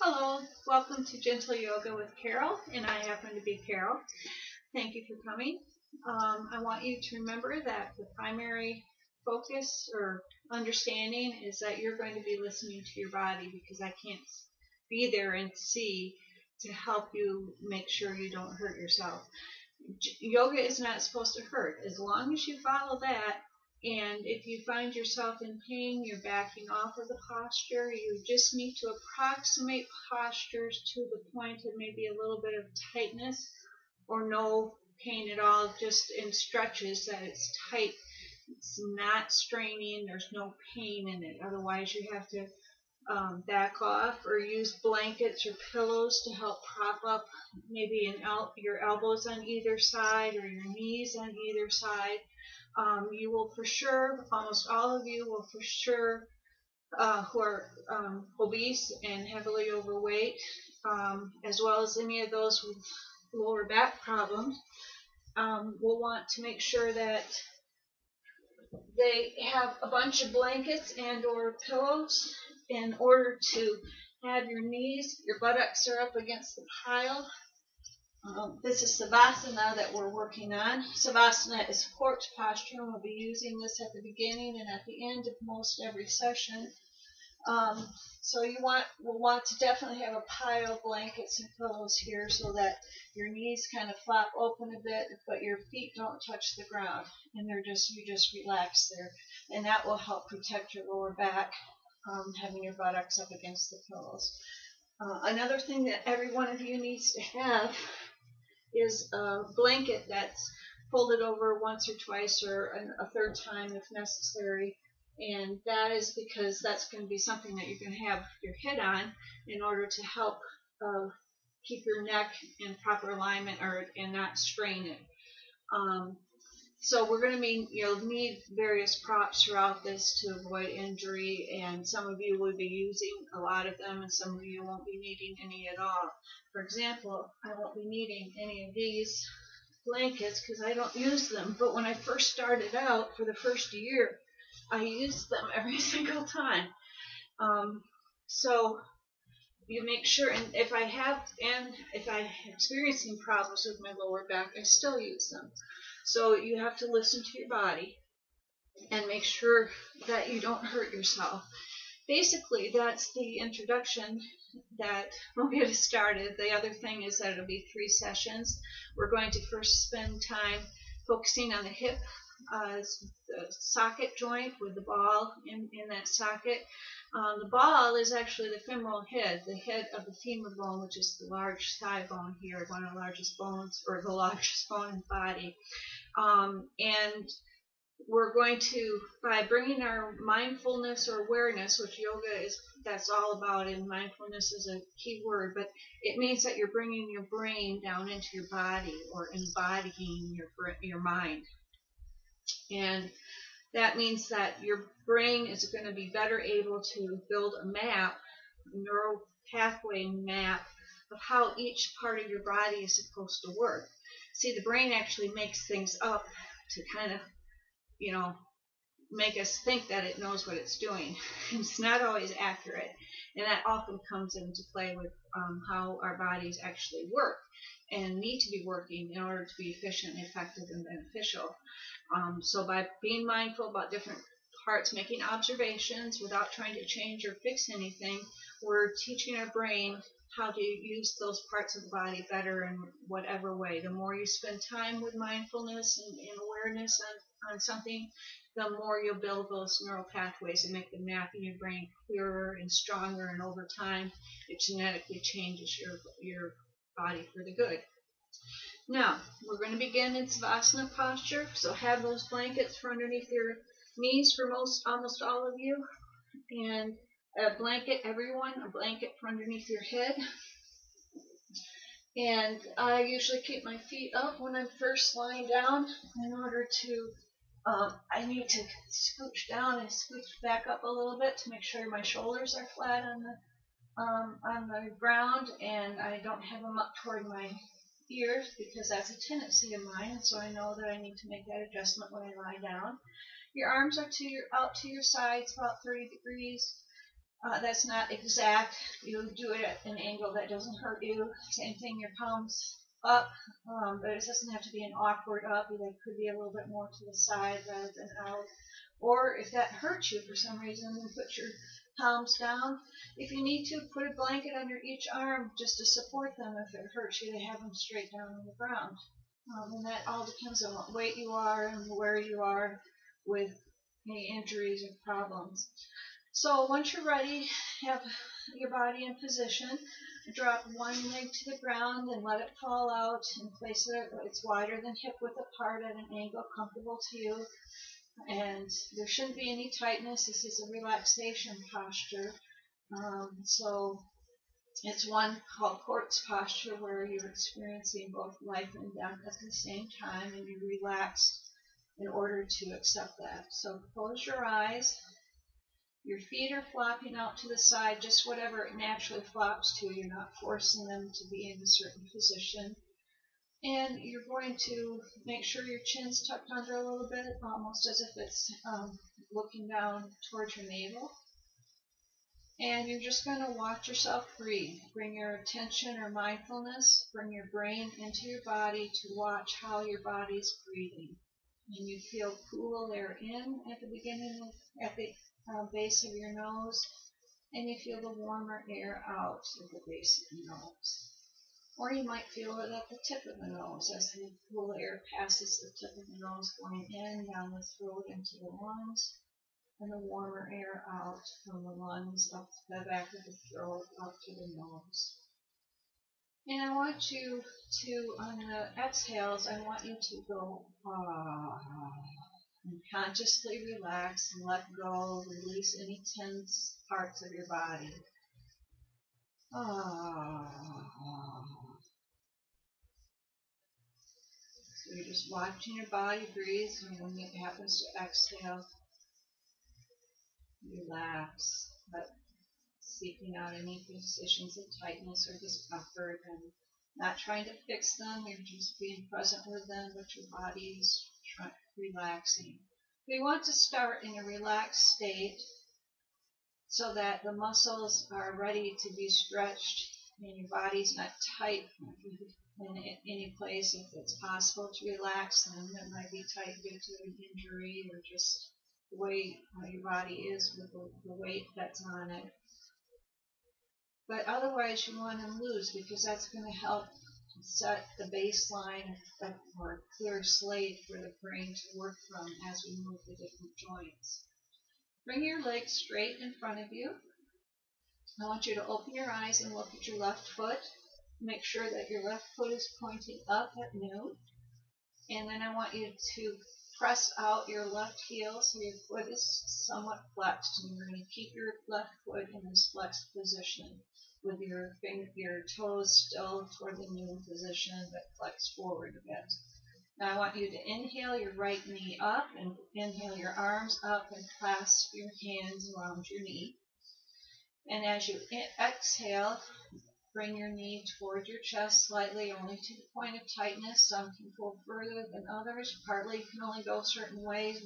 Hello, welcome to Gentle Yoga with Carol, and I happen to be Carol. Thank you for coming. I want you to remember that the primary focus or understanding is that you're going to be listening to your body because I can't be there and see to help you make sure you don't hurt yourself. Yoga is not supposed to hurt. As long as you follow that, and if you find yourself in pain, you're backing off of the posture. You just need to approximate postures to the point of maybe a little bit of tightness or no pain at all, just in stretches that it's tight. It's not straining. There's no pain in it. Otherwise, you have to back off or use blankets or pillows to help prop up maybe your elbows on either side or your knees on either side. You will for sure, almost all of you will for sure, who are obese and heavily overweight, as well as any of those with lower back problems, will want to make sure that they have a bunch of blankets and or pillows in order to have your knees, your buttocks are up against the pile. This is Savasana that we're working on. Savasana is corpse posture, and we'll be using this at the beginning and at the end of most every session. So will want to definitely have a pile of blankets and pillows here so that your knees kind of flop open a bit, but your feet don't touch the ground, and you just relax there, and that will help protect your lower back, having your buttocks up against the pillows. Another thing that every one of you needs to have is a blanket that's folded over once or twice or a third time if necessary. And that is because that's going to be something that you're going to have your head on in order to help keep your neck in proper alignment and not strain it. So we're going to need various props throughout this to avoid injury, and some of you will be using a lot of them, and some of you won't be needing any at all. For example, I won't be needing any of these blankets because I don't use them, but when I first started out for the first year, I used them every single time. So you make sure, and if I'm experiencing problems with my lower back, I still use them. So you have to listen to your body and make sure that you don't hurt yourself. Basically, that's the introduction that we'll get us started. The other thing is that it'll be 3 sessions. We're going to first spend time focusing on the hip, the socket joint with the ball in that socket. The ball is actually the femoral head, the head of the femur bone, which is the large thigh bone here, one of the largest bones, or the largest bone in the body. And we're going to, by bringing our mindfulness or awareness, which yoga is, that's all about, and mindfulness is a key word, but it means that you're bringing your brain down into your body or embodying your mind. And that means that your brain is going to be better able to build a map, a neural pathway map of how each part of your body is supposed to work. See, the brain actually makes things up to kind of, make us think that it knows what it's doing. It's not always accurate, and that often comes into play with how our bodies actually work and need to be working in order to be efficient, effective, and beneficial. So by being mindful about different parts, making observations without trying to change or fix anything, we're teaching our brain how to use those parts of the body better in whatever way. The more you spend time with mindfulness and awareness on something, the more you'll build those neural pathways and make the map in your brain clearer and stronger, and over time it genetically changes your body for the good. Now, we're going to begin in Savasana posture, so have those blankets for underneath your knees for almost all of you, and a blanket for underneath your head. And I usually keep my feet up when I'm first lying down in order to, I need to scooch down and scooch back up a little bit to make sure my shoulders are flat on the ground, and I don't have them up toward my ears because that's a tendency of mine, so I know that I need to make that adjustment when I lie down. Your arms are out to your sides about 30 degrees. That's not exact. You do it at an angle that doesn't hurt you. Same thing, your palms up, but it doesn't have to be an awkward up. It could be a little bit more to the side rather than out. Or if that hurts you for some reason, then put your palms down. If you need to, put a blanket under each arm just to support them if it hurts you to have them straight down on the ground. And that all depends on what weight you are and where you are with any injuries or problems. So once you're ready, have your body in position. Drop one leg to the ground and let it fall out and place it. It's wider than hip width apart at an angle comfortable to you. And there shouldn't be any tightness. This is a relaxation posture. So it's one called corpse posture where you're experiencing both life and death at the same time and you relax in order to accept that. So close your eyes. Your feet are flopping out to the side, just whatever it naturally flops to. You're not forcing them to be in a certain position. And you're going to make sure your chin's tucked under a little bit, almost as if it's looking down towards your navel. And you're just going to watch yourself breathe. Bring your attention or mindfulness, bring your brain into your body to watch how your body's breathing. And you feel cool air in at the beginning, at the base of your nose, and you feel the warmer air out at the base of your nose. Or you might feel it at the tip of the nose as the cool air passes the tip of the nose, going in, down the throat, into the lungs, and the warmer air out from the lungs, up the back of the throat, up to the nose. And I want you to, on the exhales, I want you to go, and consciously relax and let go, release any tense parts of your body. So you're just watching your body breathe, and when it happens to exhale, relax, but seeking out any positions of tightness or discomfort and not trying to fix them. You're just being present with them, but your body's relaxing. We want to start in a relaxed state so that the muscles are ready to be stretched and your body's not tight in any place. If it's possible to relax them, it might be tight due to an injury or just the way your body is with the weight that's on it. But otherwise you want to loose, because that's going to help set the baseline or a clear slate for the brain to work from as we move the different joints. Bring your legs straight in front of you. I want you to open your eyes and look at your left foot. Make sure that your left foot is pointing up at noon. And then I want you to press out your left heel so your foot is somewhat flexed. And you're going to keep your left foot in this flexed position with your toes still toward the noon position, but flexed forward a bit. Now I want you to inhale your right knee up and inhale your arms up and clasp your hands around your knee. And as you exhale, bring your knee toward your chest slightly, only to the point of tightness. Some can go further than others. Partly you can only go certain ways.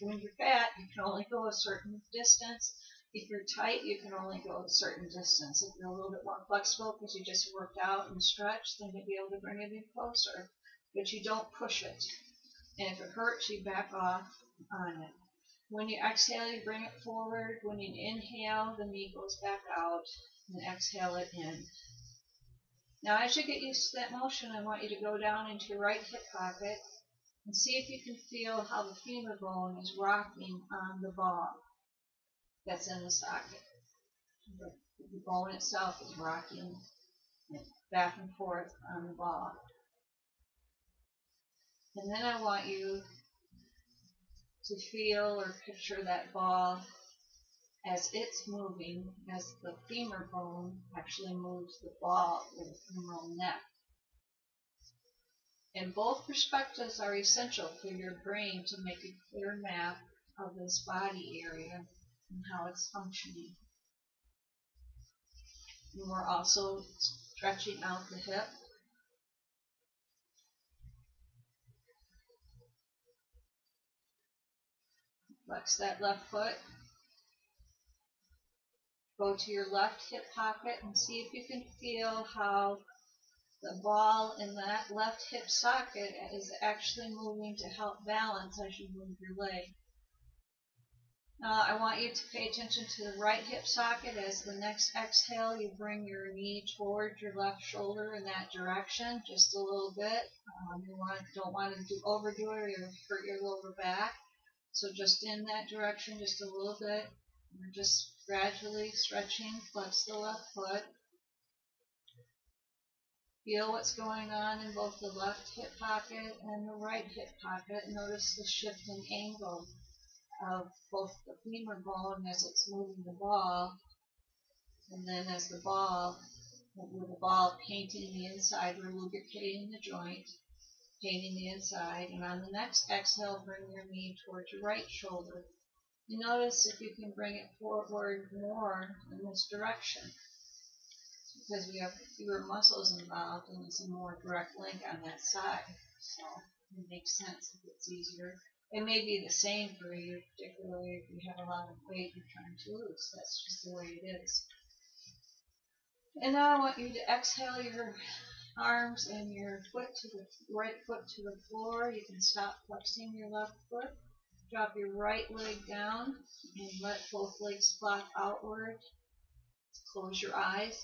When you're fat, you can only go a certain distance. If you're tight, you can only go a certain distance. If you're a little bit more flexible because you just worked out and stretched, then you'll be able to bring it in closer. But you don't push it. And if it hurts, you back off on it. When you exhale, you bring it forward. When you inhale, the knee goes back out, and exhale it in. Now, as you get used to that motion, I want you to go down into your right hip pocket and see if you can feel how the femur bone is rocking on the ball that's in the socket. The bone itself is rocking back and forth on the ball. And then I want you to feel or picture that ball as it's moving, as the femur bone actually moves the ball with the femoral neck. And both perspectives are essential for your brain to make a clear map of this body area and how it's functioning. And we're also stretching out the hip. Flex that left foot. Go to your left hip pocket and see if you can feel how the ball in that left hip socket is actually moving to help balance as you move your leg. Now I want you to pay attention to the right hip socket. As the next exhale, you bring your knee towards your left shoulder in that direction, just a little bit. You don't want to overdo it or you'll hurt your lower back. So just in that direction, just a little bit. We're just gradually stretching, flex the left foot. Feel what's going on in both the left hip pocket and the right hip pocket. Notice the shifting angle of both the femur bone as it's moving the ball, and then as the ball, with the ball painting the inside, we're lubricating the joint, painting the inside, and on the next exhale, bring your knee towards your right shoulder. You notice if you can bring it forward more in this direction, because we have fewer muscles involved and it's a more direct link on that side. So it makes sense if it's easier. It may be the same for you, particularly if you have a lot of weight you're trying to lose. That's just the way it is. And now I want you to exhale your arms and your foot to the right foot to the floor. You can stop flexing your left foot. Drop your right leg down and let both legs flop outward. Close your eyes.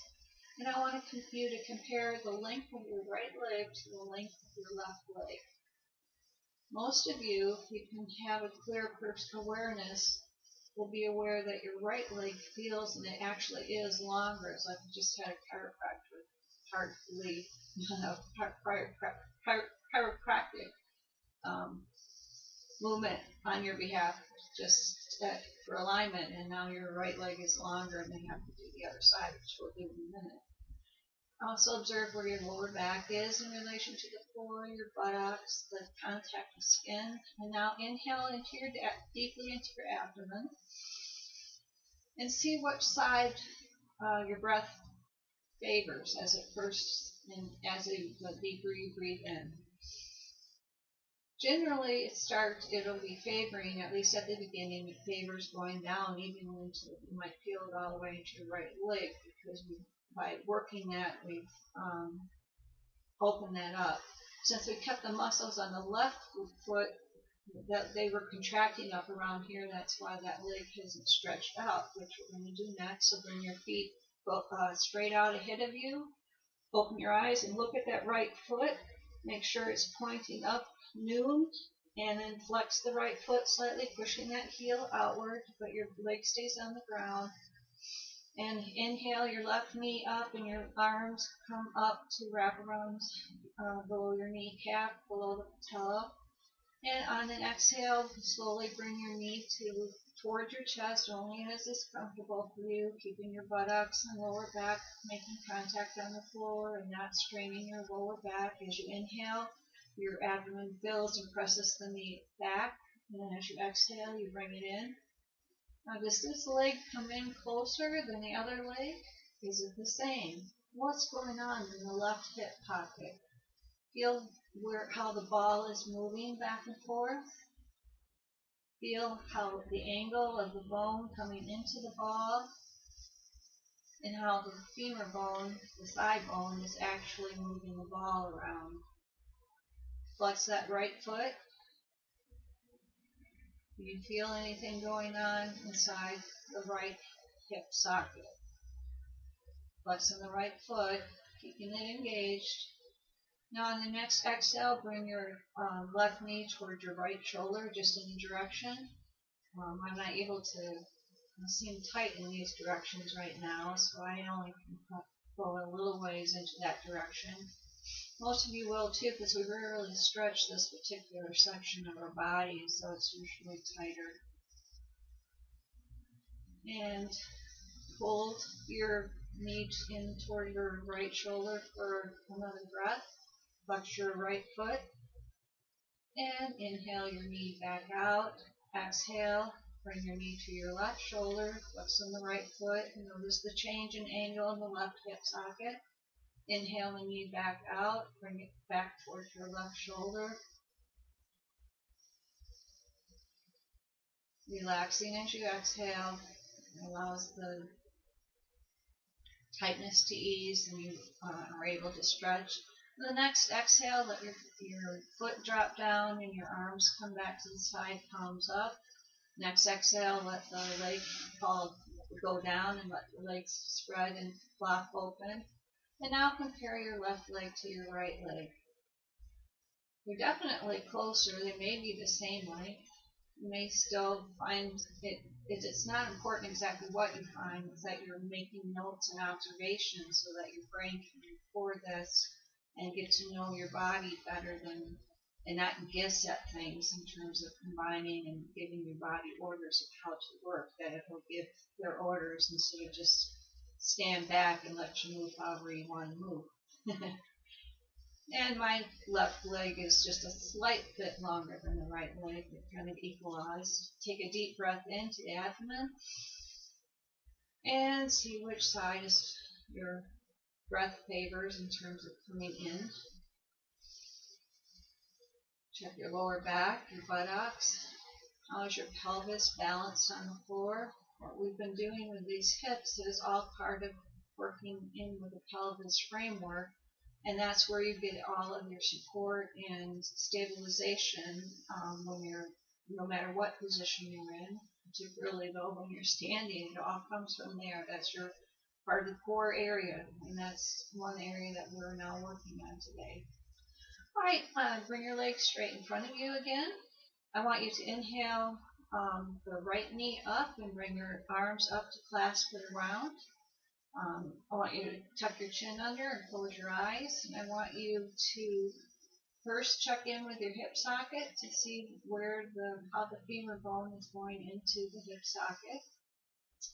And I want you to compare the length of your right leg to the length of your left leg. Most of you, if you can have a clear awareness, will be aware that your right leg feels, and it actually is longer. It's like you just had a chiropractic movement on your behalf, just for alignment, and now your right leg is longer and they have to do the other side, which we'll do in a minute. Also observe where your lower back is in relation to the floor, your buttocks, the contact with skin. And now inhale deeply into your abdomen and see which side your breath favors as the deeper you breathe in. Generally, it'll be favoring, at least at the beginning, it favors going down, even into, you might feel it all the way into your right leg, because by working that, we've opened that up. Since we kept the muscles on the left foot, that they were contracting up around here, that's why that leg hasn't stretched out, which we're going to do next. So bring your feet straight out ahead of you. Open your eyes and look at that right foot. Make sure it's pointing up, noon, and then flex the right foot slightly, pushing that heel outward, but your leg stays on the ground. And inhale your left knee up and your arms come up to wrap around below your kneecap, below the patella. And on an exhale, slowly bring your knee towards your chest, only as is comfortable for you, keeping your buttocks and lower back making contact on the floor and not straining your lower back. As you inhale, your abdomen fills and presses the knee back, and then as you exhale, you bring it in. Now, does this leg come in closer than the other leg? Is it the same? What's going on in the left hip pocket? Feel how the ball is moving back and forth. Feel how the angle of the bone coming into the ball, and how the femur bone, the thigh bone, is actually moving the ball around. Flex that right foot. Do you feel anything going on inside the right hip socket? Flexing the right foot, keeping it engaged. Now on the next exhale, bring your left knee towards your right shoulder, just in the direction. I'm not able to seem tight in these directions right now, so I only can go a little ways into that direction. Most of you will too, because we rarely stretch this particular section of our body, so it's usually tighter. And hold your knee in toward your right shoulder for another breath. Flex your right foot. And inhale your knee back out. Exhale, bring your knee to your left shoulder. Flex on the right foot. Notice the change in angle in the left hip socket. Inhale the knee back out, bring it back towards your left shoulder. Relaxing as you exhale, allows the tightness to ease, and you are able to stretch. The next exhale, let your foot drop down and your arms come back to the side, palms up. Next exhale, let the leg go down and let the legs spread and flop open. And now compare your left leg to your right leg. You're definitely closer. They may be the same length. You may still find it's not important exactly what you find. It's that you're making notes and observations so that your brain can record this and get to know your body better and not guess at things in terms of combining and giving your body orders of how to work, that it will give their orders instead of just stand back and let you move however you want to move. And my left leg is just a slight bit longer than the right leg. They're kind of equalized. Take a deep breath into the abdomen and see which side is your breath favors in terms of coming in. Check your lower back, your buttocks. How is your pelvis balanced on the floor? What we've been doing with these hips is all part of working in with the pelvis framework, and that's where you get all of your support and stabilization when you're, no matter what position you're in, particularly though when you're standing, it all comes from there. That's your part of the core area, and that's one area that we're now working on today. All right, bring your legs straight in front of you again. I want you to inhale the right knee up and bring your arms up to clasp it around. I want you to tuck your chin under and close your eyes. And I want you to first check in with your hip socket to see how the femur bone is going into the hip socket.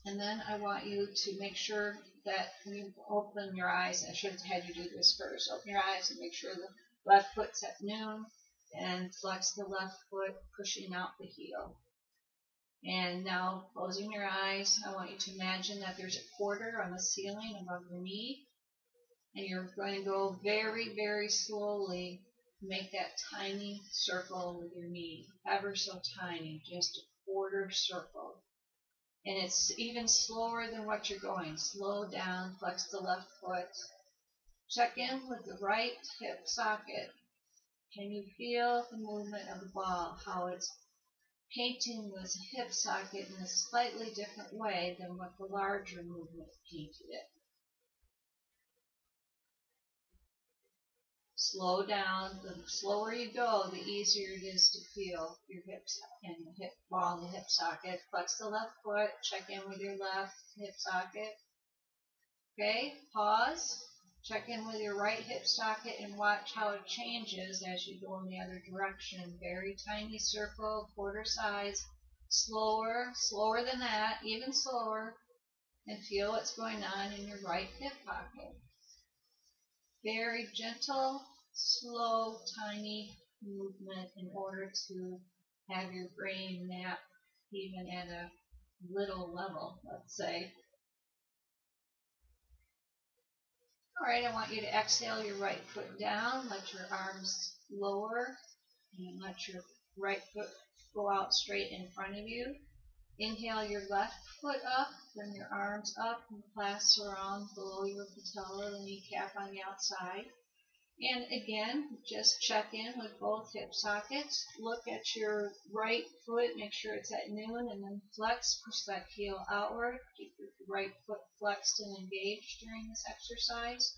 And then I want you to make sure that you open your eyes. I should have had you do this first. Open your eyes and make sure the left foot's at noon and flex the left foot, pushing out the heel. And now, closing your eyes, I want you to imagine that there's a quarter on the ceiling above your knee, and you're going to go very, very slowly, make that tiny circle with your knee, ever so tiny, just a quarter circle. And it's even slower than what you're going. Slow down, flex the left foot. Check in with the right hip socket. Can you feel the movement of the ball, how it's painting this hip socket in a slightly different way than what the larger movement painted it? Slow down. The slower you go, the easier it is to feel your hips and the hip ball in the hip socket. Flex the left foot. Check in with your left hip socket. Okay, pause. Check in with your right hip socket and watch how it changes as you go in the other direction. Very tiny circle, quarter size. Slower than that, even slower. And feel what's going on in your right hip pocket. Very gentle, slow, tiny movement in order to have your brain map even at a little level, let's say. All right, I want you to exhale your right foot down, let your arms lower, and let your right foot go out straight in front of you. Inhale your left foot up, bring your arms up and clasp around below your patella, the kneecap on the outside. And again, just check in with both hip sockets. Look at your right foot, make sure it's at noon, and then flex, push that heel outward. Keep your right foot flexed and engaged during this exercise.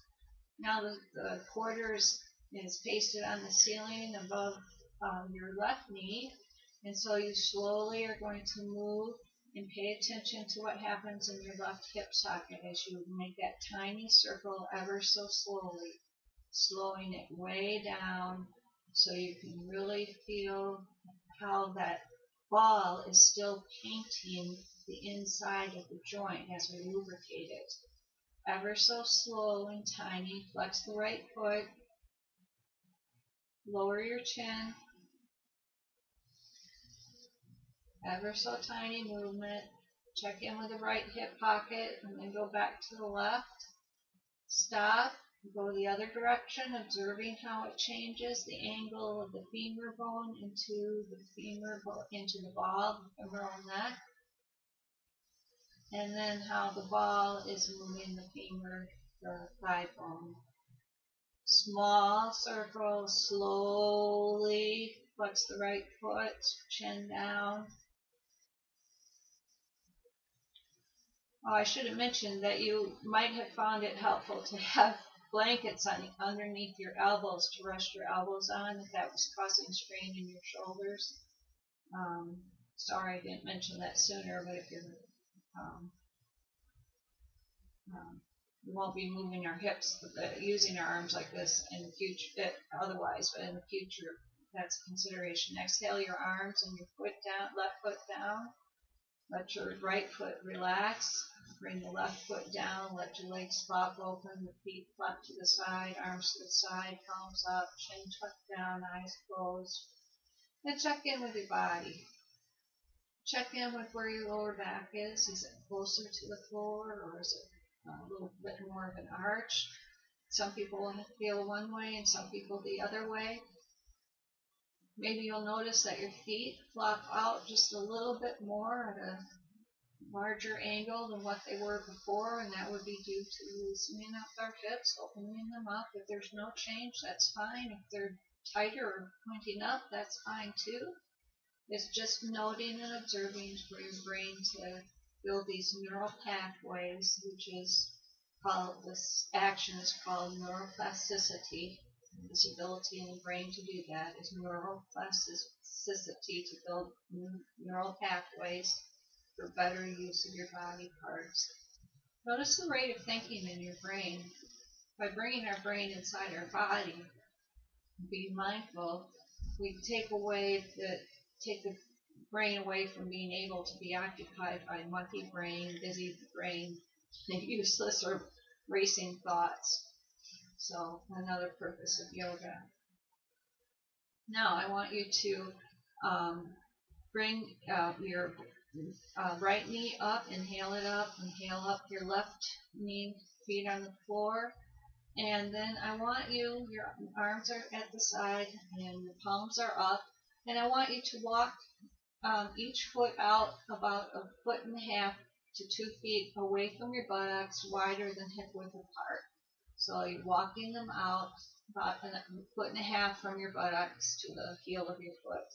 Now the quarter is pasted on the ceiling above your left knee, and so you slowly are going to move and pay attention to what happens in your left hip socket as you make that tiny circle ever so slowly, slowing it way down so you can really feel how that ball is still painting the inside of the joint as we lubricate it. Ever so slow and tiny. Flex the right foot. Lower your chin. Ever so tiny movement. Check in with the right hip pocket and then go back to the left. Stop. Go the other direction, observing how it changes the angle of the femur bone into the ball, the femoral neck. And then how the ball is moving the femur, the thigh bone. Small circle, slowly flex the right foot, chin down. Oh, I should have mentioned that you might have found it helpful to have blankets underneath your elbows to rest your elbows on if that was causing strain in your shoulders. Sorry I didn't mention that sooner, but if you're we won't be moving our hips, using our arms like this in the future, otherwise, but in the future, that's a consideration. Exhale your arms and your foot down, left foot down. Let your right foot relax. Bring the left foot down. Let your legs flop open, the feet flop to the side, arms to the side, palms up, chin tucked down, eyes closed. Then check in with your body. Check in with where your lower back is. Is it closer to the floor, or is it a little bit more of an arch? Some people feel one way and some people the other way. Maybe you'll notice that your feet flop out just a little bit more at a larger angle than what they were before, and that would be due to loosening up our hips, opening them up. If there's no change, that's fine. If they're tighter or pointing up, that's fine too. It's just noting and observing for your brain to build these neural pathways, which is called, this action is called neuroplasticity. This ability in the brain to do that is neuroplasticity, to build new neural pathways for better use of your body parts. Notice the rate of thinking in your brain. By bringing our brain inside our body, being mindful, we take the brain away from being able to be occupied by monkey brain, busy brain, useless or racing thoughts. So another purpose of yoga. Now I want you to bring your right knee up, inhale it up, inhale up your left knee, feet on the floor. And then I want you, your arms are at the side and your palms are up. And I want you to walk each foot out about 1.5 to 2 feet away from your buttocks, wider than hip width apart. So you're walking them out about 1.5 feet from your buttocks to the heel of your foot.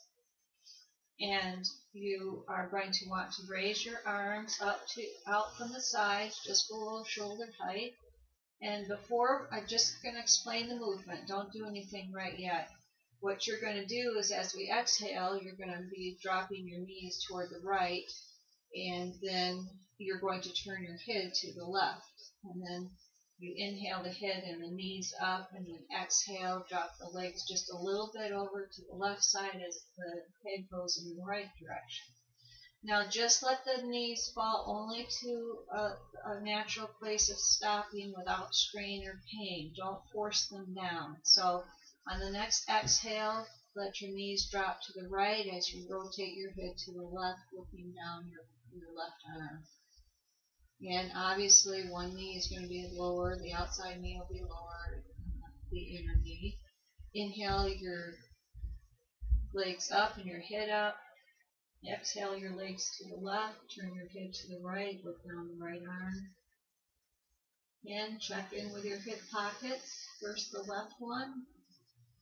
And you are going to want to raise your arms out from the sides, just below shoulder height. And before, I'm just going to explain the movement. Don't do anything right yet. What you're going to do is, as we exhale, you're going to be dropping your knees toward the right, and then you're going to turn your head to the left. And then you inhale the head and the knees up, and then exhale, drop the legs just a little bit over to the left side as the head goes in the right direction. Now just let the knees fall only to a natural place of stopping without strain or pain. Don't force them down. So on the next exhale, let your knees drop to the right as you rotate your head to the left, looking down your left arm. And obviously one knee is going to be lower, the outside knee will be lower, the inner knee. Inhale your legs up and your head up. Exhale your legs to the left, turn your head to the right, look down the right arm. And check in with your hip pockets. First the left one.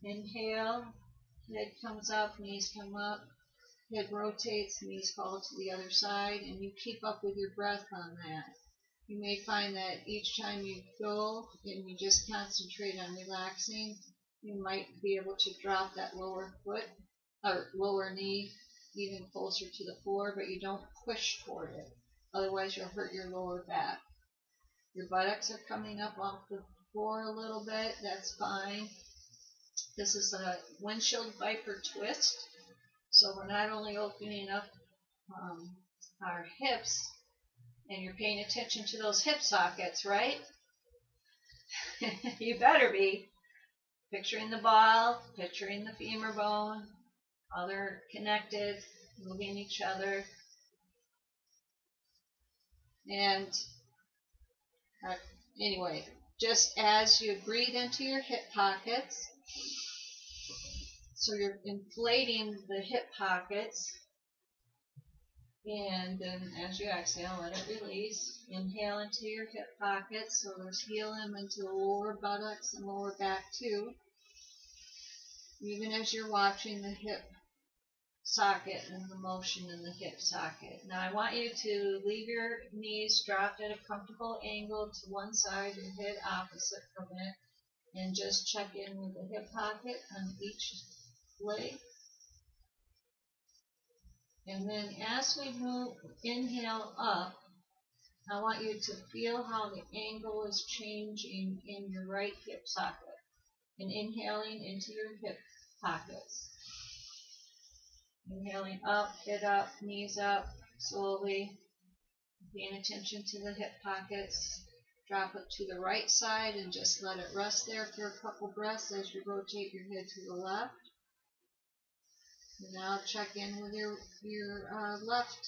Inhale, head comes up, knees come up, head rotates, knees fall to the other side, and you keep up with your breath on that. You may find that each time you go and you just concentrate on relaxing, you might be able to drop that lower foot or lower knee even closer to the floor, but you don't push toward it. Otherwise you'll hurt your lower back. Your buttocks are coming up off the floor a little bit. That's fine. This is a windshield viper twist. So we're not only opening up our hips, and you're paying attention to those hip sockets, right? You better be. Picturing the ball, picturing the femur bone, how they're connected, moving each other. And anyway, just as you breathe into your hip pockets, so you're inflating the hip pockets, And then as you exhale, let it release. Inhale into your hip pockets, so let's heel them into the lower buttocks and lower back too. Even as you're watching the hip socket and the motion in the hip socket. Now I want you to leave your knees dropped at a comfortable angle to one side, your head opposite from it, and just check in with the hip pocket on each leg. And then as we move, inhale up, I want you to feel how the angle is changing in your right hip socket and inhaling into your hip pockets. Inhaling up, head up, knees up, slowly, paying attention to the hip pockets. Drop it to the right side and just let it rest there for a couple breaths as you rotate your head to the left. And now check in with your left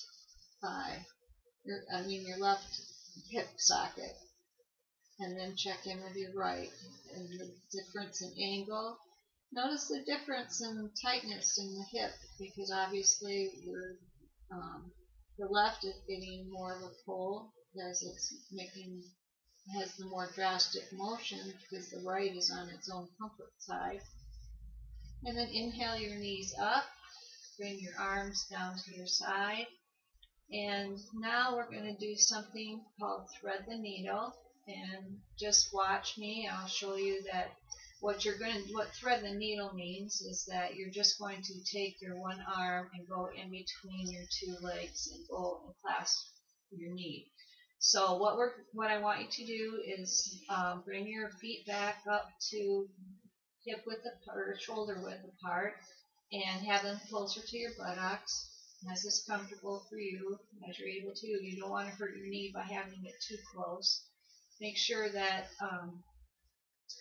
thigh, your left hip socket. And then check in with your right and the difference in angle. Notice the difference in tightness in the hip, because obviously the left is getting more of a pull as it's has the more drastic motion, because the right is on its own comfort side. And then inhale your knees up, bring your arms down to your side. And now we're going to do something called thread the needle, and just watch me. I'll show you that what thread the needle means is that you're just going to take your one arm and go in between your two legs and go and clasp your knee. So what I want you to do is bring your feet back up to hip width or shoulder width apart, and have them closer to your buttocks as is comfortable for you, as you're able to. You don't want to hurt your knee by having it too close. Make sure that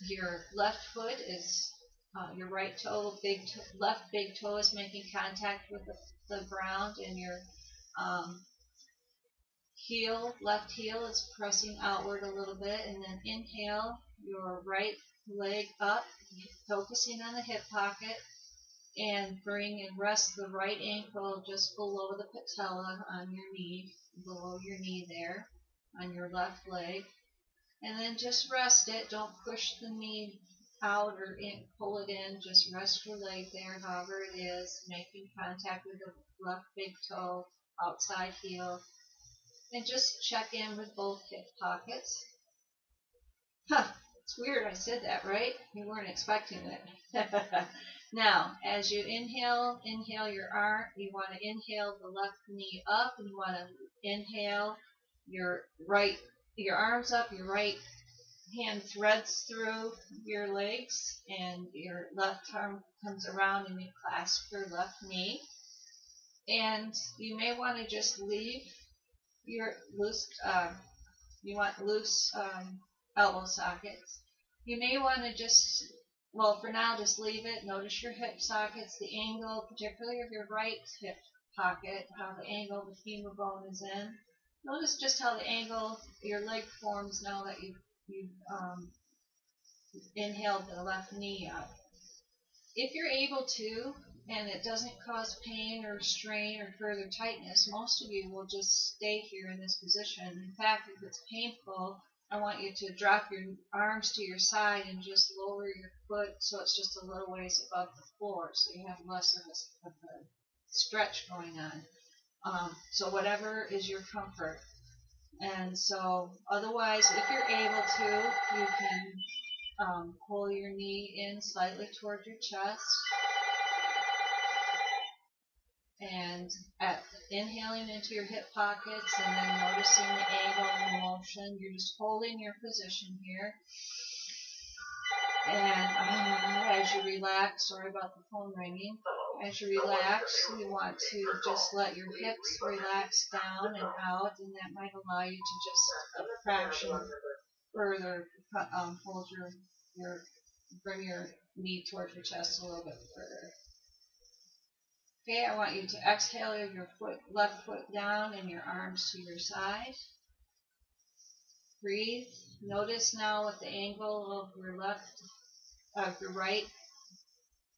your left foot is, your right toe, left big toe is making contact with the ground, and your left heel is pressing outward a little bit. And then inhale your right leg up, focusing on the hip pocket, and bring and rest the right ankle just below the patella on your knee, below your knee there, on your left leg. And then just rest it. Don't push the knee out or pull it in. Just rest your leg there, however it is, making contact with the left big toe, outside heel. And just check in with both hip pockets. It's weird I said that, right? You weren't expecting it. Now, as you inhale your arm, you want to inhale the left knee up, and you want to inhale your arms up, your right hand threads through your legs, and your left arm comes around and you clasp your left knee. And you may want to just leave your loose elbow sockets. You may want to just, for now, just leave it. Notice your hip sockets, the angle, particularly of your right hip pocket, how the angle of the femur bone is in. Notice just how the angle your leg forms now that you've inhaled the left knee up. If you're able to, and it doesn't cause pain or strain or further tightness, most of you will just stay here in this position. In fact, if it's painful, I want you to drop your arms to your side and just lower your foot so it's just a little ways above the floor, so you have less of a stretch going on. So whatever is your comfort. And so otherwise, if you're able to, you can pull your knee in slightly toward your chest. And inhaling into your hip pockets, and then noticing the angle and the motion. You're just holding your position here. And as you relax, sorry about the phone ringing, as you relax, you want to just let your hips relax down and out, and that might allow you to just a fraction further hold bring your knee towards your chest a little bit further. Okay, I want you to exhale your left foot down and your arms to your side. Breathe. Notice now what the angle of your right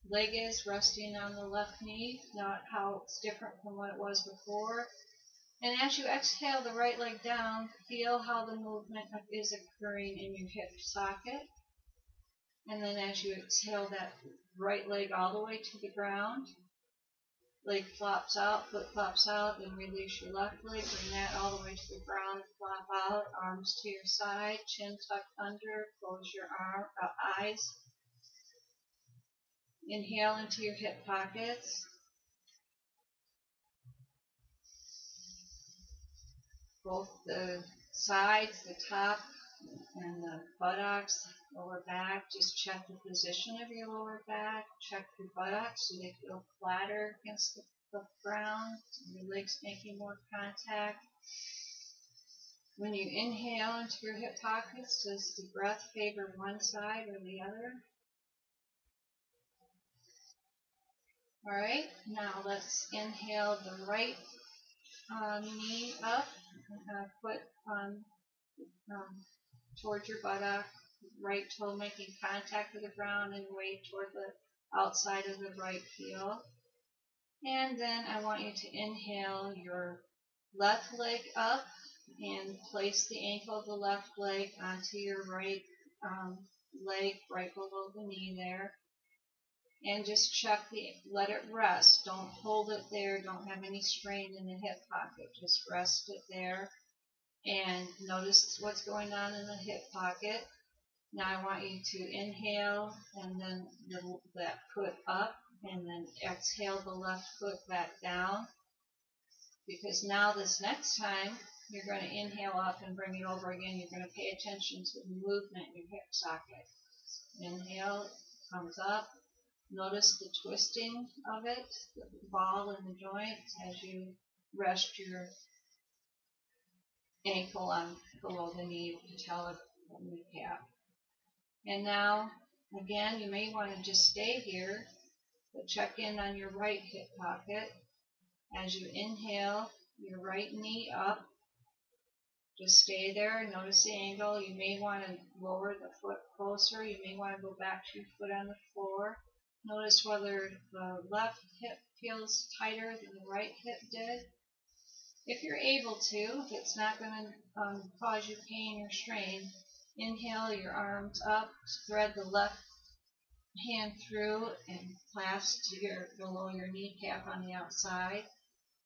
leg is resting on the left knee. Not how it's different from what it was before. And as you exhale the right leg down, feel how the movement is occurring in your hip socket. And then as you exhale that right leg all the way to the ground, leg flops out, foot flops out, then release your left leg, bring that all the way to the ground, flop out, arms to your side, chin tucked under, close your eyes. Inhale into your hip pockets. Both the sides, the top, and the buttocks, lower back. Just check the position of your lower back. Check your buttocks so they feel flatter against the ground. Your legs making more contact. When you inhale into your hip pockets, does the breath favor one side or the other? All right, now let's inhale the right knee up, foot towards your buttock, right toe making contact with the ground and weight toward the outside of the right heel. And then I want you to inhale your left leg up and place the ankle of the left leg onto your right leg right below the knee there. And just let it rest. Don't hold it there. Don't have any strain in the hip pocket. Just rest it there. And notice what's going on in the hip pocket. Now I want you to inhale and then that foot up and then exhale the left foot back down. Because now this next time you're going to inhale up and bring it over again. You're going to pay attention to the movement in your hip socket. Inhale, comes up. Notice the twisting of it, the ball in the joint as you rest your ankle on below the knee, patella, kneecap. And now, again, you may want to just stay here, but check in on your right hip pocket. As you inhale, your right knee up. Just stay there. Notice the angle. You may want to lower the foot closer. You may want to go back to your foot on the floor. Notice whether the left hip feels tighter than the right hip did. If you're able to, if it's not going to cause you pain or strain, inhale your arms up, thread the left hand through and clasp below your kneecap on the outside.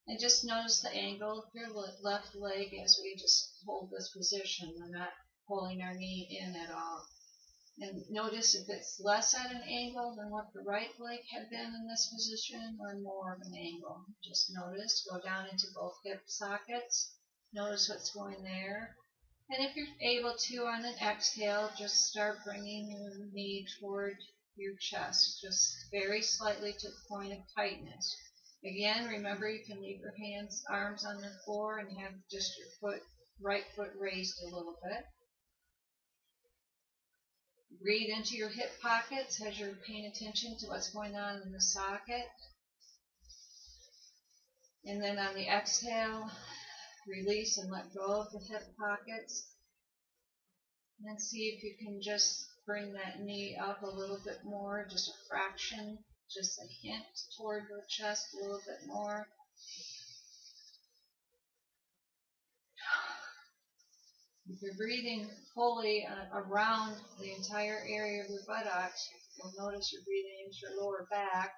And just notice the angle of your left leg as we just hold this position. We're not pulling our knee in at all. And notice if it's less at an angle than what the right leg had been in this position or more of an angle. Just notice, go down into both hip sockets. Notice what's going there. And if you're able to, on an exhale, just start bringing your knee toward your chest, just very slightly to the point of tightness. Again, remember you can leave your arms on the floor and have just your right foot raised a little bit. Breathe into your hip pockets as you're paying attention to what's going on in the socket. And then on the exhale, release and let go of the hip pockets. And see if you can just bring that knee up a little bit more, just a fraction, just a hint toward the chest a little bit more. If you're breathing fully around the entire area of your buttocks, you'll notice you're breathing into your lower back.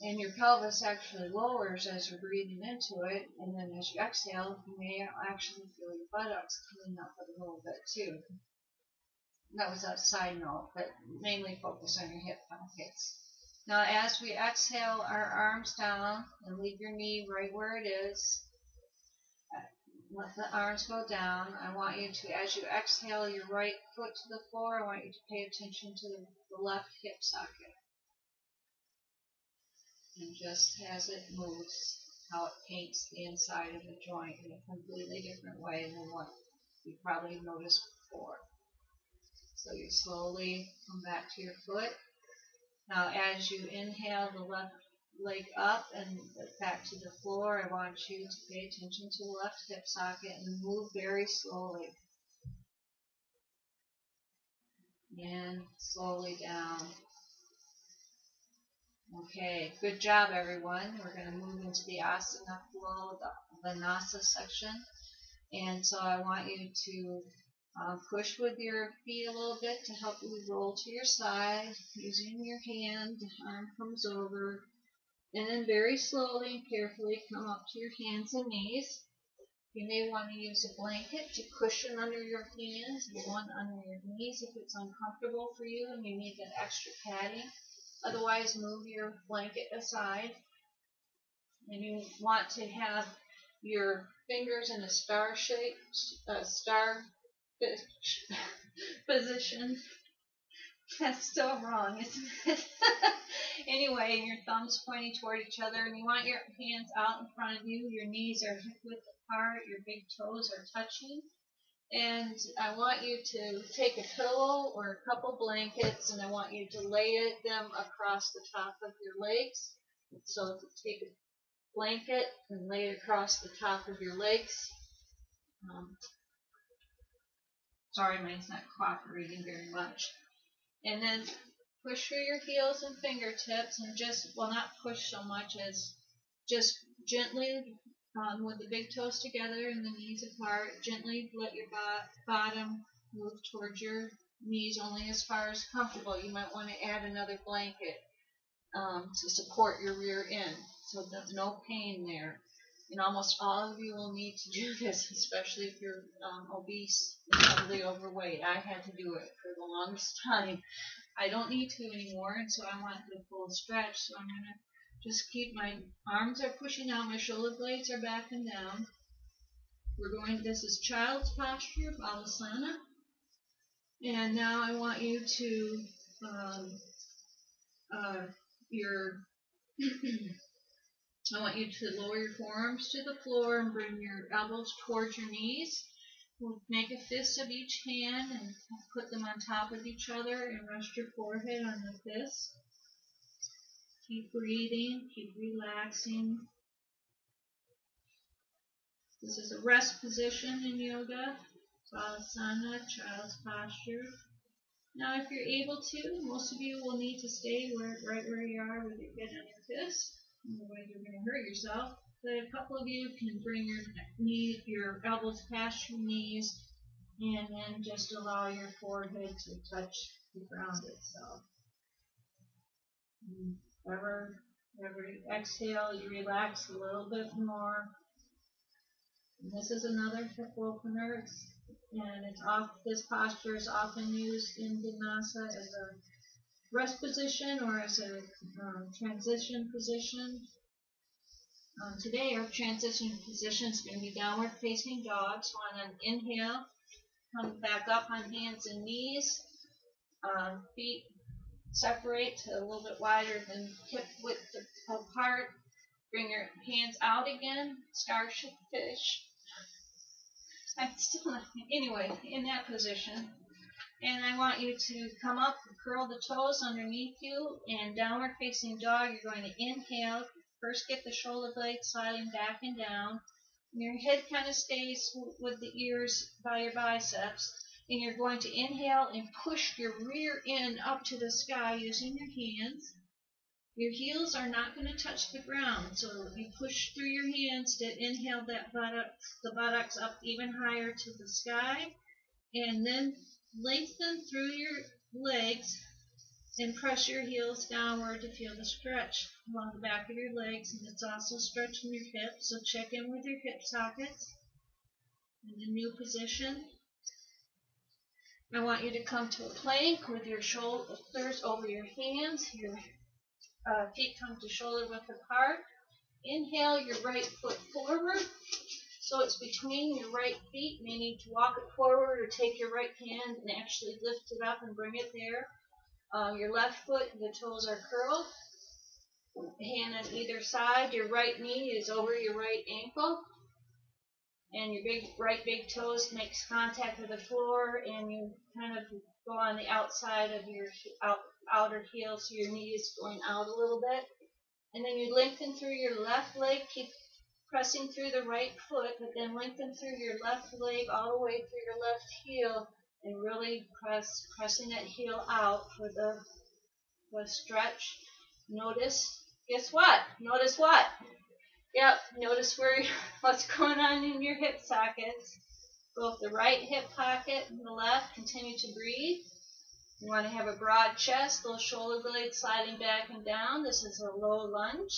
And your pelvis actually lowers as you're breathing into it. And then as you exhale, you may actually feel your buttocks coming up a little bit too. That was a side note, but mainly focus on your hip pockets. Now as we exhale our arms down and leave your knee right where it is, let the arms go down. I want you to, as you exhale your right foot to the floor, I want you to pay attention to the left hip socket. And just as it moves, how it paints the inside of the joint in a completely different way than what you probably noticed before. So you slowly come back to your foot. Now as you inhale the left leg up and back to the floor, I want you to pay attention to the left hip socket and move very slowly. And slowly down. Okay, good job, everyone. We're going to move into the asana flow, the vinyasa section. And so I want you to push with your feet a little bit to help you roll to your side, using your hand. Arm comes over. And then very slowly and carefully come up to your hands and knees. You may want to use a blanket to cushion under your hands, one under your knees if it's uncomfortable for you and you need that extra padding. Otherwise, move your blanket aside. And you want to have your fingers in a star shape, star position. That's still wrong, isn't it? Anyway, your thumbs pointing toward each other, and you want your hands out in front of you. Your knees are hip width apart. Your big toes are touching. And I want you to take a pillow or a couple blankets, and I want you to lay them across the top of your legs. So take a blanket and lay it across the top of your legs. Sorry, mine's not cooperating very much. And then push through your heels and fingertips, and just, well, not push so much as just gently, with the big toes together and the knees apart, gently let your bottom move towards your knees only as far as comfortable. You might want to add another blanket to support your rear end, so there's no pain there. And almost all of you will need to do this, especially if you're obese and heavily overweight. I had to do it for the longest time. I don't need to anymore, and so I want the full stretch. So I'm going to just keep my arms are pushing out, my shoulder blades are back and down. This is child's posture, Balasana. And now I want you to, I want you to lower your forearms to the floor and bring your elbows towards your knees. We'll make a fist of each hand and put them on top of each other and rest your forehead on the fist. Keep breathing, keep relaxing. This is a rest position in yoga, Balasana, child's posture. Now if you're able to, most of you will need to stay right where you are with your head on your fist. Otherwise you're going to hurt yourself. But a couple of you can bring your elbows past your knees, and then just allow your forehead to touch the ground itself. Every exhale, you relax a little bit more. And this is another hip opener, and this posture is often used in Vinyasa as a rest position or as a transition position. Today our transition position is going to be downward facing dog. So on an inhale, come back up on hands and knees. Feet separate to a little bit wider than hip width apart. Bring your hands out again, starfish. I'm still not, anyway, in that position. And I want you to come up, curl the toes underneath you, and downward facing dog. You're going to inhale. First get the shoulder blades sliding back and down. And your head kind of stays with the ears by your biceps. And you're going to inhale and push your rear end up to the sky using your hands. Your heels are not going to touch the ground, so you push through your hands to inhale the buttocks up even higher to the sky, and then lengthen through your legs and press your heels downward to feel the stretch along the back of your legs, and it's also stretching your hips, so check in with your hip sockets. In the new position, I want you to come to a plank with your shoulders over your hands, your feet come to shoulder width apart. Inhale your right foot forward, so it's between your right feet. You may need to walk it forward or take your right hand and actually lift it up and bring it there. Your left foot, the toes are curled. Hand on either side. Your right knee is over your right ankle. And your right big toes makes contact with the floor, and you kind of go on the outside of your outer heel, so your knee is going out a little bit. And then you lengthen through your left leg, keep pressing through the right foot, but then lengthen through your left leg all the way through your left heel, and really pressing that heel out for the stretch. Notice, guess what? Notice what? Yep, notice what's going on in your hip sockets. Both the right hip pocket and the left. Continue to breathe. You want to have a broad chest, those shoulder blades sliding back and down. This is a low lunge.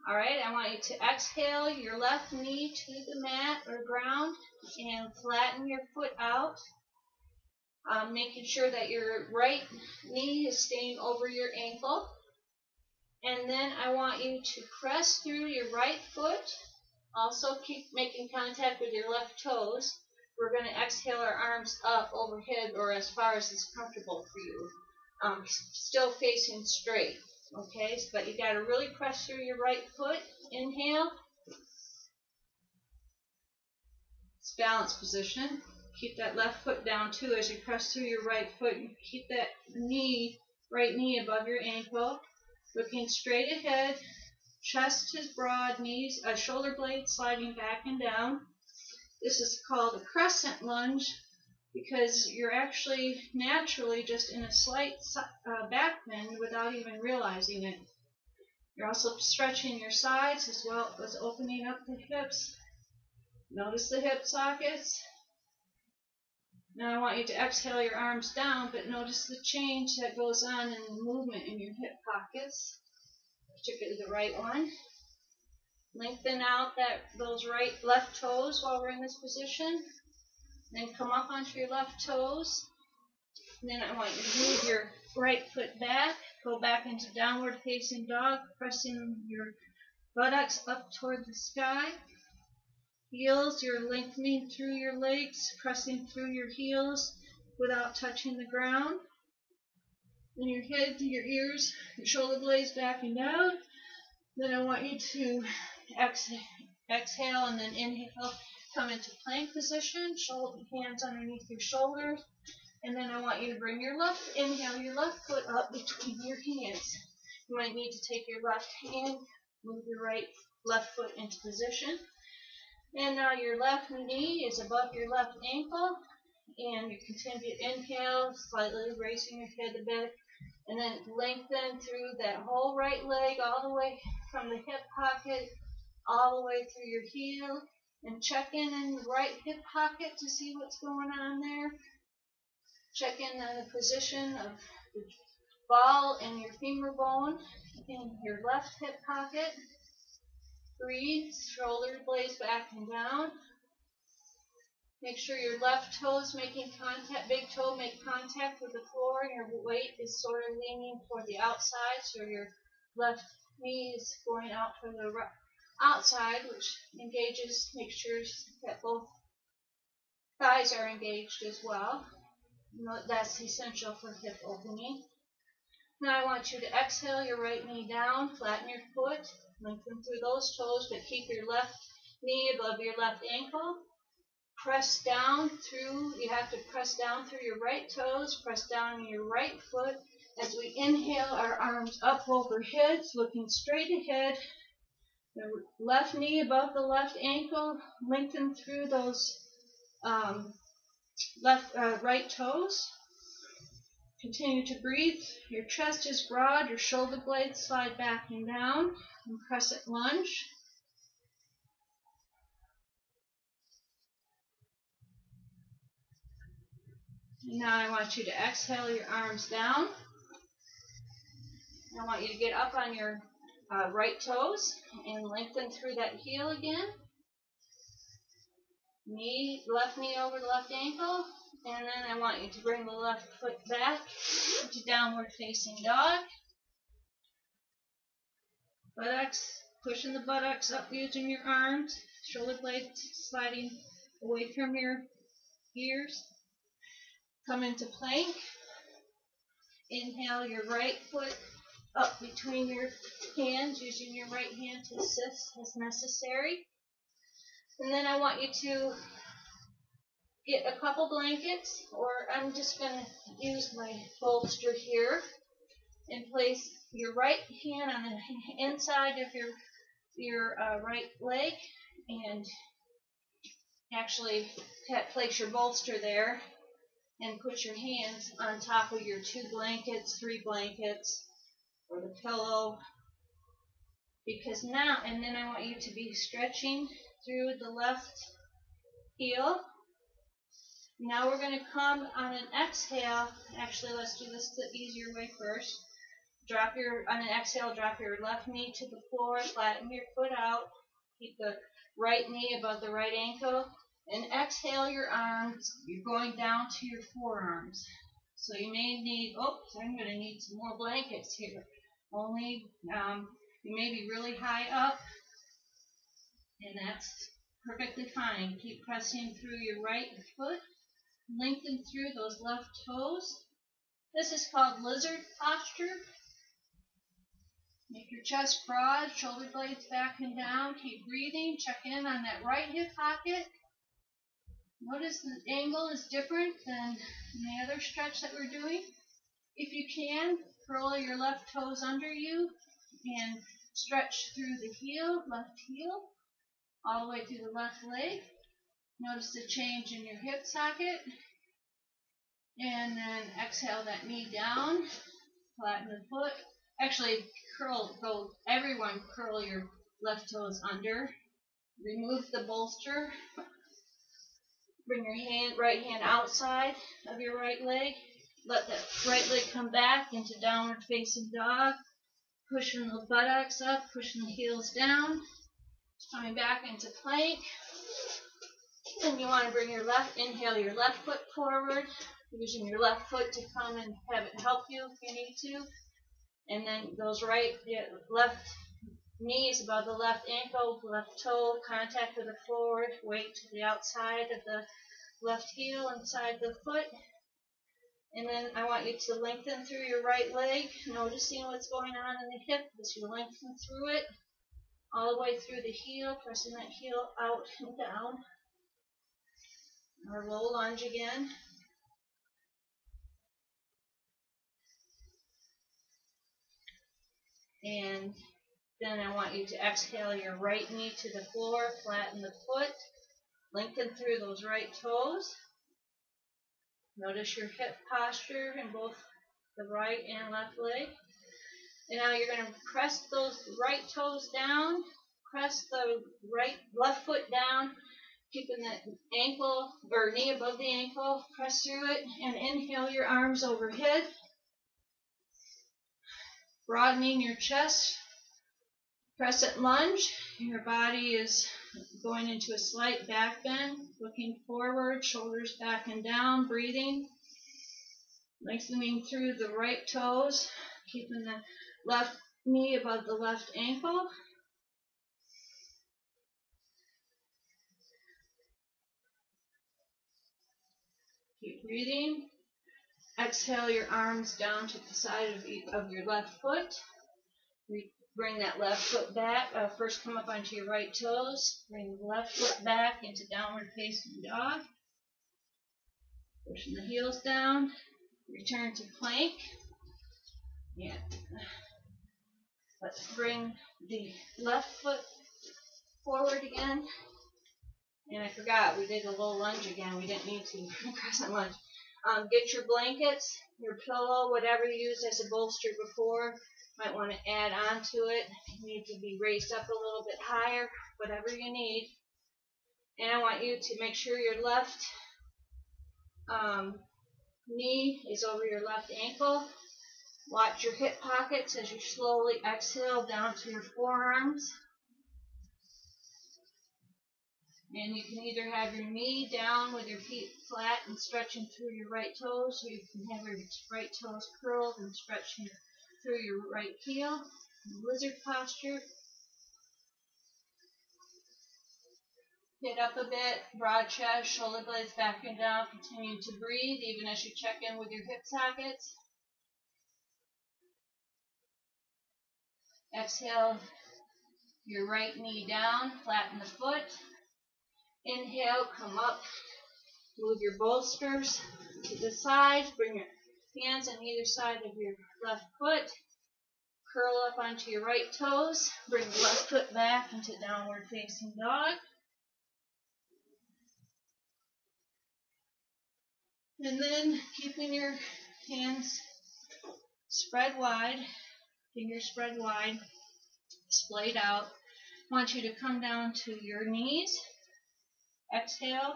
All right, I want you to exhale your left knee to the mat or ground and flatten your foot out, making sure that your right knee is staying over your ankle. And then I want you to press through your right foot. Also keep making contact with your left toes. We're going to exhale our arms up overhead or as far as is comfortable for you. Still facing straight. Okay, but you got to really press through your right foot. Inhale. It's balance position. Keep that left foot down too as you press through your right foot. You keep that right knee above your ankle. Looking straight ahead. Chest is broad, knees, shoulder blades sliding back and down. This is called a crescent lunge because you're actually naturally just in a slight back bend without even realizing it. You're also stretching your sides as well as opening up the hips. Notice the hip sockets. Now I want you to exhale your arms down, but notice the change that goes on in the movement in your hip pockets, particularly the right one. Lengthen out those left toes while we're in this position. Then come up onto your left toes. And then I want you to move your right foot back. Go back into downward facing dog, pressing your buttocks up toward the sky. Heels, you're lengthening through your legs, pressing through your heels without touching the ground. And your head to your ears, your shoulder blades backing down. Then I want you to exhale and then inhale. Come into plank position, hands underneath your shoulders. And then I want you to bring inhale your left foot up between your hands. You might need to take your left hand, move your left foot into position. And now your left knee is above your left ankle. And you continue to inhale, slightly raising your head a bit. And then lengthen through that whole right leg all the way from the hip pocket all the way through your heel. And check in the right hip pocket to see what's going on there. Check in on the position of the ball and your femur bone in your left hip pocket. Breathe, shoulder blades back and down. Make sure your left toe is making contact, big toe make contact with the floor, and your weight is sort of leaning toward the outside, so your left knee is going out for the outside, which makes sure that both thighs are engaged as well. That's essential for hip opening. Now I want you to exhale your right knee down, flatten your foot, lengthen through those toes, but keep your left knee above your left ankle. Press down through, you have to press down through your right toes, press down on your right foot. As we inhale, our arms up overhead, looking straight ahead. The left knee above the left ankle, lengthen through those right toes. Continue to breathe. Your chest is broad, your shoulder blades slide back and down, and crescent lunge. Now I want you to exhale your arms down. I want you to get up on your right toes and lengthen through that heel again. Left knee over the left ankle. And then I want you to bring the left foot back to downward facing dog. Pushing the buttocks up using your arms. Shoulder blades sliding away from your ears. Come into plank. Inhale your right foot up between your hands, using your right hand to assist as necessary. And then I want you to get a couple blankets, or I'm just going to use my bolster here, and place your right hand on the inside of your right leg, and actually place your bolster there, and put your hands on top of your 2 blankets, 3 blankets, or the pillow. Because now, and then I want you to be stretching through the left heel. Now we're going to come on an exhale. Actually, let's do this the easier way first. On an exhale, drop your left knee to the floor, flatten your foot out, keep the right knee above the right ankle, and exhale your arms. You're going down to your forearms. So you may need, I'm going to need some more blankets here. Only, you may be really high up, and that's perfectly fine. Keep pressing through your right foot. Lengthen through those left toes. This is called lizard posture. Make your chest broad, shoulder blades back and down. Keep breathing. Check in on that right hip pocket. Notice the angle is different than the other stretch that we're doing. If you can, curl your left toes under you and stretch through the left heel, all the way through the left leg. Notice the change in your hip socket. And then exhale that knee down, flatten the foot. Actually, everyone curl your left toes under. Remove the bolster. Bring your right hand outside of your right leg. Let that right leg come back into downward facing dog. Pushing the buttocks up, pushing the heels down. Coming back into plank. Then you want to bring inhale your left foot forward, using your left foot to come and have it help you if you need to. And then left knees above the left ankle, left toe, contact with the floor, weight to the outside of the left heel, inside the foot. And then I want you to lengthen through your right leg, noticing what's going on in the hip as you lengthen through it, all the way through the heel, pressing that heel out and down. Our low lunge again. And then I want you to exhale your right knee to the floor, flatten the foot, lengthen through those right toes. Notice your hip posture in both the right and left leg. And now you're going to press those right toes down, press the left foot down, keeping the ankle or knee above the ankle, press through it, and inhale your arms overhead. Broadening your chest, crescent lunge. Your body is going into a slight back bend, looking forward, shoulders back and down, breathing. Lengthening through the right toes, keeping the left knee above the left ankle. Keep breathing. Exhale your arms down to the side of your left foot. Bring that left foot back. First come up onto your right toes. Bring the left foot back into downward facing dog. Pushing the heels down. Return to plank. Yeah. Let's bring the left foot forward again. And I forgot, we did a low lunge again. We didn't need to crescent lunge. Get your blankets, your pillow, whatever you used as a bolster before. Might want to add on to it. You need to be raised up a little bit higher, whatever you need. And I want you to make sure your left knee is over your left ankle. Watch your hip pockets as you slowly exhale down to your forearms. And you can either have your knee down with your feet flat and stretching through your right toes, or you can have your right toes curled and stretching through your right heel. Lizard posture. Get up a bit, broad chest, shoulder blades back and down. Continue to breathe even as you check in with your hip sockets. Exhale your right knee down, flatten the foot. Inhale, come up, move your bolsters to the side, bring your hands on either side of your left foot, curl up onto your right toes, bring the left foot back into downward facing dog. And then keeping your hands spread wide, Fingers spread wide, splayed out. I want you to come down to your knees. Exhale.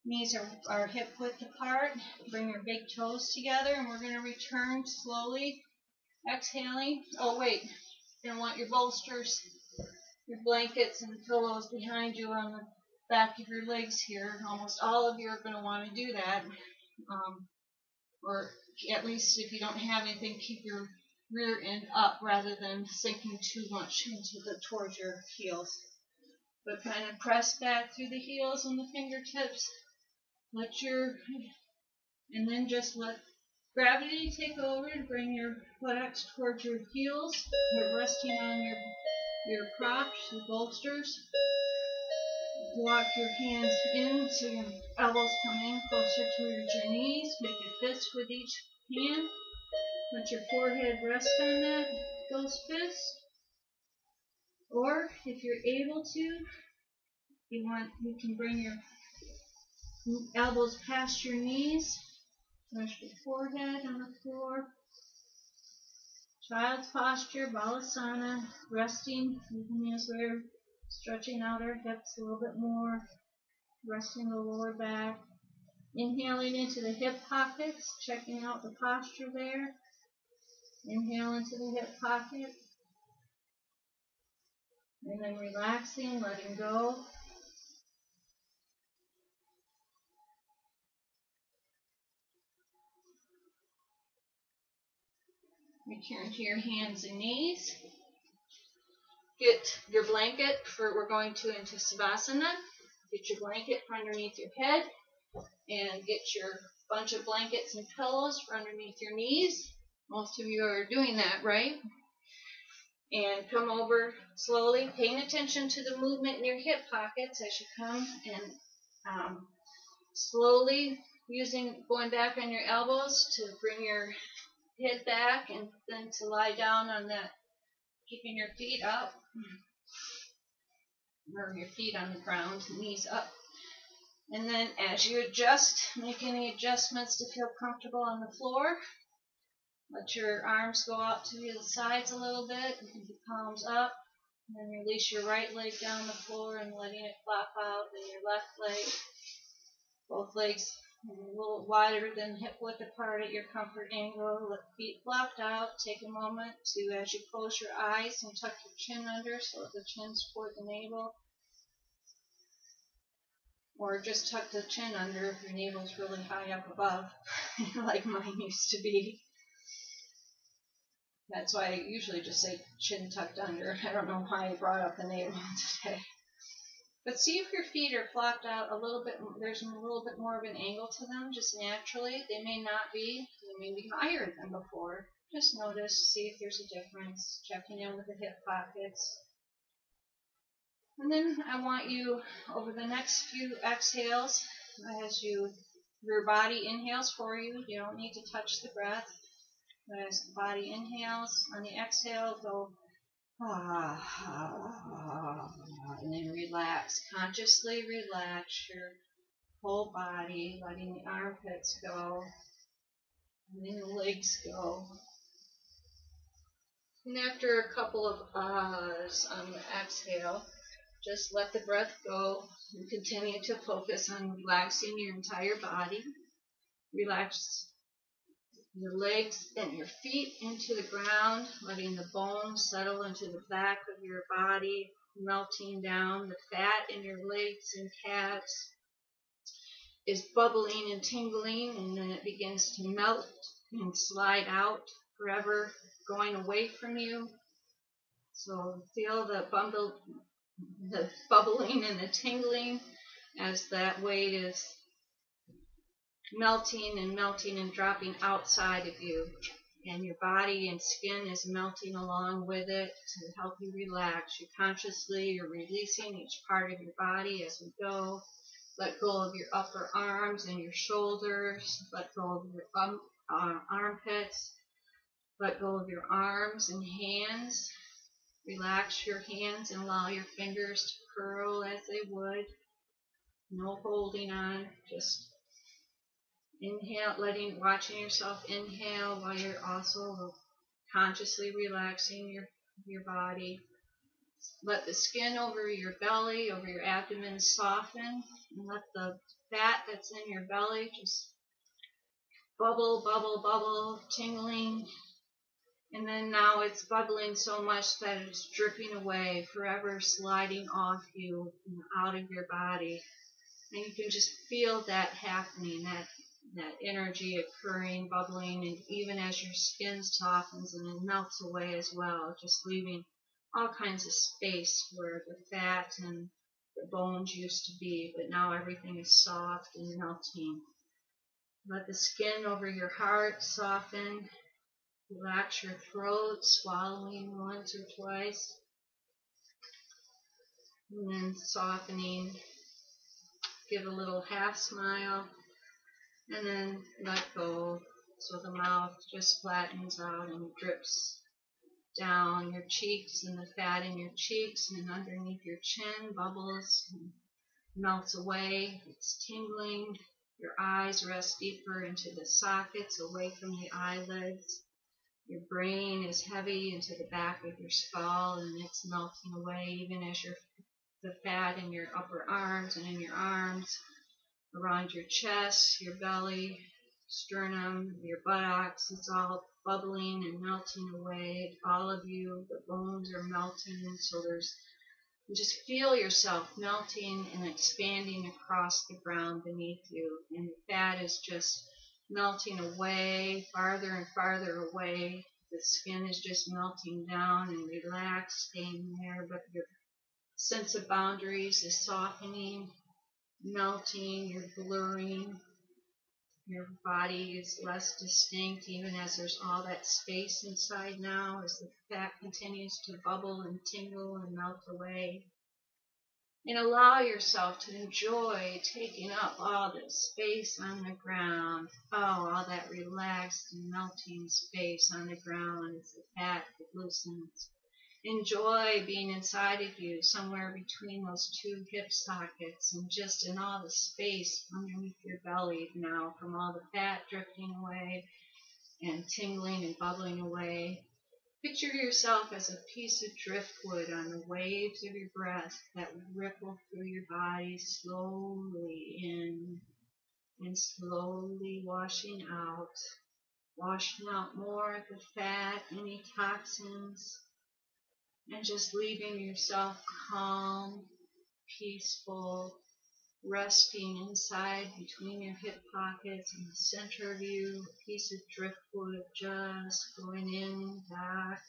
Knees are hip width apart. Bring your big toes together, and we're going to return slowly. Exhaling. Oh, wait. You're going to want your bolsters, your blankets, and pillows behind you on the back of your legs here. Almost all of you are going to want to do that. Or at least if you don't have anything, keep your rear end up rather than sinking too much towards your heels. But kind of press back through the heels and the fingertips. And then just let gravity take over to bring your buttocks towards your heels. You're resting on your props, your bolsters. Walk your hands in so your elbows come in closer towards your knees. Make a fist with each hand. Let your forehead rest on those fists. Or if you're able to, you can bring your elbows past your knees. Rest your forehead on the floor. Child's posture, balasana, resting, even as we're stretching out our hips a little bit more, resting the lower back. Inhaling into the hip pockets, checking out the posture there. Inhale into the hip pocket. And then relaxing, letting go. Return to your hands and knees. Get your blanket we're going into Savasana. Get your blanket from underneath your head and get your bunch of blankets and pillows from underneath your knees. Most of you are doing that, right? And come over slowly, paying attention to the movement in your hip pockets as you come, and slowly going back on your elbows to bring your head back, and then to lie down on that, keeping your feet up, or your feet on the ground, knees up. And then as you adjust, make any adjustments to feel comfortable on the floor. Let your arms go out to the sides a little bit, and the palms up. And then release your right leg down the floor and letting it flop out. And your left leg, both legs a little wider than hip width apart at your comfort angle. Let feet flopped out. Take a moment to, as you close your eyes, and tuck your chin under so that the chin's toward the navel. Or just tuck the chin under if your navel's really high up above, like mine used to be. That's why I usually just say chin tucked under. I don't know why I brought up the navel today. But see if your feet are flopped out a little bit. There's a little bit more of an angle to them, just naturally. They may not be. They may be higher than before. Just notice, see if there's a difference. Checking in with the hip pockets. And then I want you, over the next few exhales, as your body inhales for you, you don't need to touch the breath. As the body inhales, on the exhale, go and then relax. Consciously relax your whole body, letting the armpits go, and then the legs go. And after a couple of ahs on the exhale, just let the breath go and continue to focus on relaxing your entire body. Relax your legs and your feet into the ground, letting the bones settle into the back of your body, melting down. The fat in your legs and calves is bubbling and tingling, and then it begins to melt and slide out, forever going away from you. So feel the bubbling and the tingling as that weight is melting and dropping outside of you, and your body and skin is melting along with it to help you relax. You're releasing each part of your body as we go. Let go of your upper arms and your shoulders. Let go of your armpits. Let go of your arms and hands. Relax your hands and allow your fingers to curl as they would. No holding on, just inhale, watching yourself inhale while you're also consciously relaxing your body. Let the skin over your belly, over your abdomen soften, and let the fat that's in your belly just bubble, bubble, bubble, tingling. And then now it's bubbling so much that it's dripping away, forever sliding off you and out of your body. And you can just feel that happening, that energy occurring, bubbling, and even as your skin softens and it melts away as well, just leaving all kinds of space where the fat and the bones used to be, but now everything is soft and melting. Let the skin over your heart soften. Relax your throat, swallowing once or twice, and then softening. Give a little half smile, and then let go. So the mouth just flattens out and drips down your cheeks, and the fat in your cheeks and underneath your chin bubbles and melts away. It's tingling. Your eyes rest deeper into the sockets, away from the eyelids. Your brain is heavy into the back of your skull, and it's melting away even as the fat in your upper arms and in your arms, around your chest, your belly, sternum, your buttocks. It's all bubbling and melting away. All of you, the bones are melting, so you just feel yourself melting and expanding across the ground beneath you, and the fat is just melting away, farther and farther away. The skin is just melting down and relaxed, staying there, but your sense of boundaries is softening, melting, you're blurring. Your body is less distinct, even as there's all that space inside now, as the fat continues to bubble and tingle and melt away. And allow yourself to enjoy taking up all the space on the ground. Oh, all that relaxed and melting space on the ground as the fat loosens. Enjoy being inside of you, somewhere between those two hip sockets, and just in all the space underneath your belly now, from all the fat drifting away and tingling and bubbling away. Picture yourself as a piece of driftwood on the waves of your breath that ripple through your body, slowly in and slowly washing out more of the fat, any toxins, and just leaving yourself calm, peaceful, resting inside between your hip pockets in the center of you, a piece of driftwood just going in, back,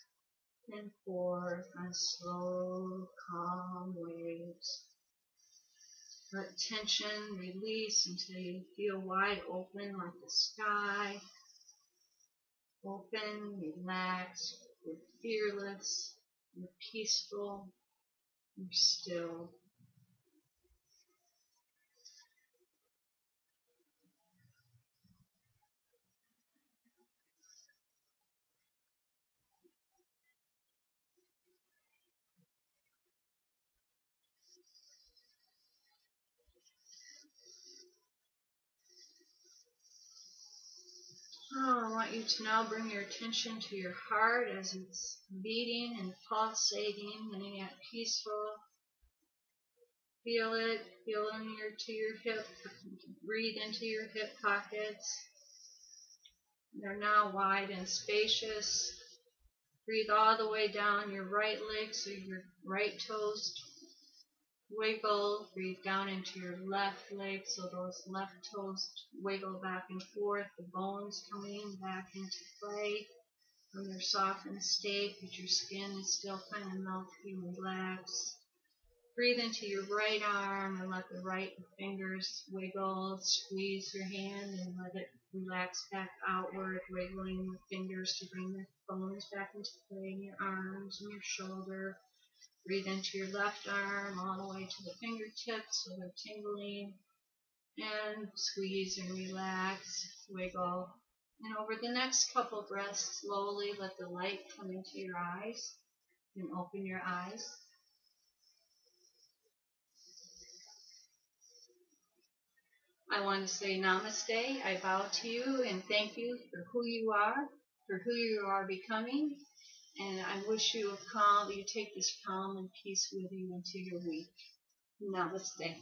and forth on slow, calm waves. Let tension release until you feel wide open like the sky. Open, relaxed, you're fearless, you're peaceful, you're still. Oh, I want you to now bring your attention to your heart as it's beating and pulsating, letting it peaceful. Feel it, to your hip, breathe into your hip pockets. They're now wide and spacious. Breathe all the way down your right leg so your right toes wiggle. Breathe down into your left leg so those left toes wiggle back and forth, the bones coming back into play from their softened state, but your skin is still kind of melty and relaxed. Breathe into your right arm and let the right fingers wiggle. Squeeze your hand and let it relax back outward, wiggling the fingers to bring the bones back into play in your arms and your shoulder. Breathe into your left arm all the way to the fingertips so they're tingling. And squeeze and relax, wiggle. And over the next couple breaths, slowly let the light come into your eyes and open your eyes. I want to say namaste. I bow to you and thank you for who you are, for who you are becoming. And I wish you a calm, you take this calm and peace with you into your week. Namaste.